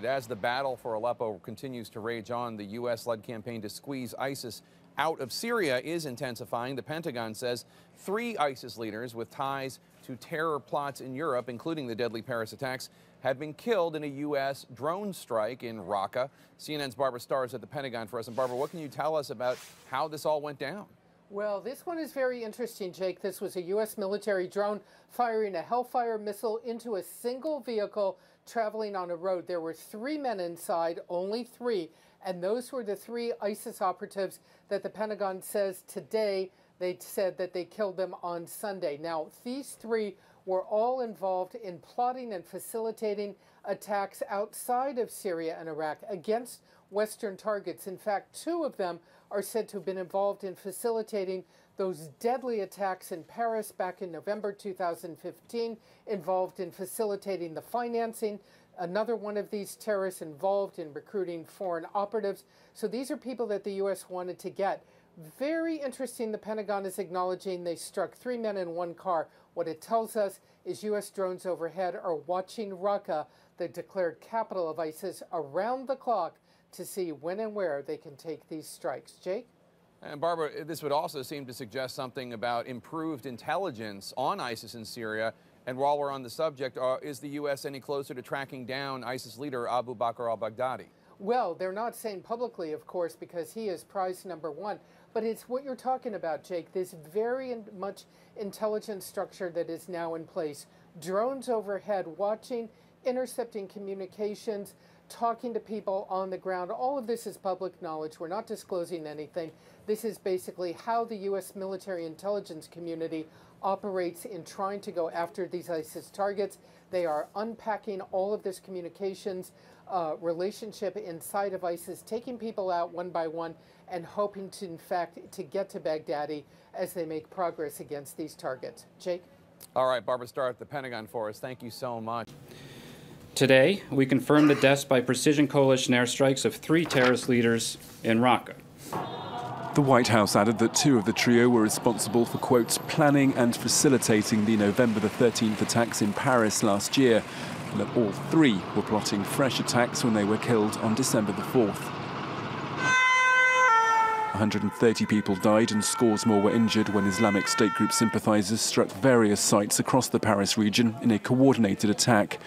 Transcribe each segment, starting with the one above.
As the battle for Aleppo continues to rage on, the U.S.-led campaign to squeeze ISIS out of Syria is intensifying. The Pentagon says 3 ISIS leaders with ties to terror plots in Europe, including the deadly Paris attacks, had been killed in a U.S. drone strike in Raqqa. CNN's Barbara Starr is at the Pentagon for us. And Barbara, what can you tell us about how this all went down? Well, this one is very interesting, Jake. This was a U.S. military drone firing a Hellfire missile into a single vehicle traveling on a road. There were 3 men inside, only 3, and those were the 3 ISIS operatives that the Pentagon says today they said that they killed them on Sunday. Now, these 3 were all involved in plotting and facilitating attacks outside of Syria and Iraq against Western targets. In fact, 2 of them are said to have been involved in facilitating those deadly attacks in Paris back in November 2015, involved in facilitating the financing. Another one of these terrorists involved in recruiting foreign operatives. So these are people that the U.S. wanted to get. Very interesting, the Pentagon is acknowledging they struck 3 men in 1 car. What it tells us is U.S. drones overhead are watching Raqqa, the declared capital of ISIS, around the clock to see when and where they can take these strikes. Jake? And Barbara, this would also seem to suggest something about improved intelligence on ISIS in Syria. And while we're on the subject, is the U.S. any closer to tracking down ISIS leader Abu Bakr al-Baghdadi? Well, they're not saying publicly, of course, because he is prize number 1. But it's what you're talking about, Jake, this very much intelligence structure that is now in place. Drones overhead watching, intercepting communications, talking to people on the ground. All of this is public knowledge. We're not disclosing anything. This is basically how the U.S. military intelligence community operates in trying to go after these ISIS targets. They are unpacking all of this communications relationship inside of ISIS, taking people out one by one and hoping to, in fact, to get to Baghdadi as they make progress against these targets. Jake? All right, Barbara Starr at the Pentagon for us. Thank you so much. Today, we confirm the deaths by precision coalition airstrikes of 3 terrorist leaders in Raqqa. The White House added that 2 of the trio were responsible for, quote, planning and facilitating the November the 13th attacks in Paris last year, and that all 3 were plotting fresh attacks when they were killed on December the 4th. 130 people died and scores more were injured when Islamic State group sympathizers struck various sites across the Paris region in a coordinated attack.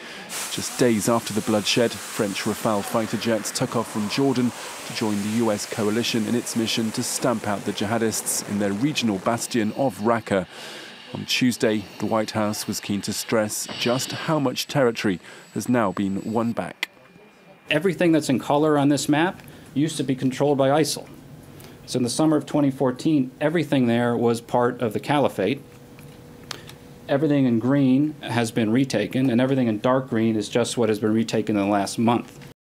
Just days after the bloodshed, French Rafale fighter jets took off from Jordan to join the US coalition in its mission to stamp out the jihadists in their regional bastion of Raqqa. On Tuesday, the White House was keen to stress just how much territory has now been won back. Everything that's in color on this map used to be controlled by ISIL. So in the summer of 2014, everything there was part of the caliphate. Everything in green has been retaken, and everything in dark green is just what has been retaken in the last month.